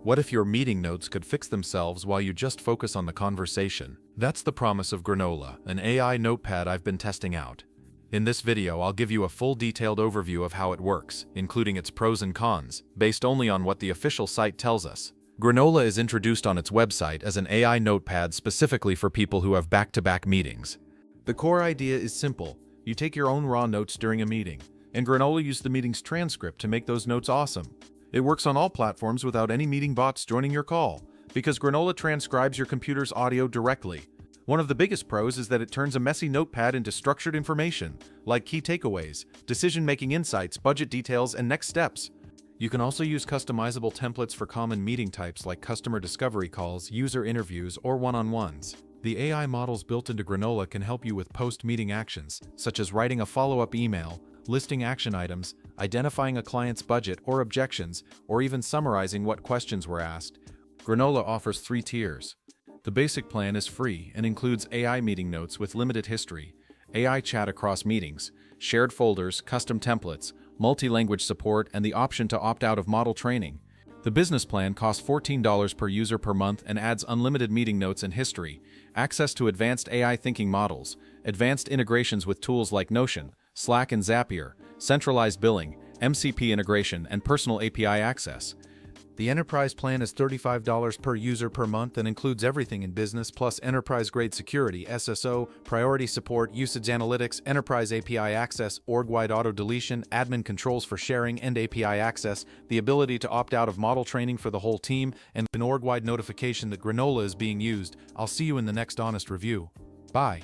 What if your meeting notes could fix themselves while you just focus on the conversation? That's the promise of Granola, an AI notepad I've been testing out. In this video, I'll give you a full detailed overview of how it works, including its pros and cons, based only on what the official site tells us. Granola is introduced on its website as an AI notepad specifically for people who have back-to-back meetings. The core idea is simple. You take your own raw notes during a meeting, and Granola uses the meeting's transcript to make those notes awesome. It works on all platforms without any meeting bots joining your call, because Granola transcribes your computer's audio directly. One of the biggest pros is that it turns a messy notepad into structured information, like key takeaways, decision-making insights, budget details, and next steps. You can also use customizable templates for common meeting types like customer discovery calls, user interviews, or one-on-ones. The AI models built into Granola can help you with post-meeting actions, such as writing a follow-up email, listing action items, identifying a client's budget or objections, or even summarizing what questions were asked. Granola offers 3 tiers. The basic plan is free and includes AI meeting notes with limited history, AI chat across meetings, shared folders, custom templates, multi-language support, and the option to opt out of model training. The business plan costs $14 per user per month and adds unlimited meeting notes and history, access to advanced AI thinking models, advanced integrations with tools like Notion, Slack and Zapier, centralized billing, MCP integration, and personal API access. The enterprise plan is $35 per user per month and includes everything in business plus enterprise-grade security, SSO, priority support, usage analytics, enterprise API access, org-wide auto-deletion, admin controls for sharing and API access, the ability to opt out of model training for the whole team, and an org-wide notification that Granola is being used. I'll see you in the next honest review. Bye.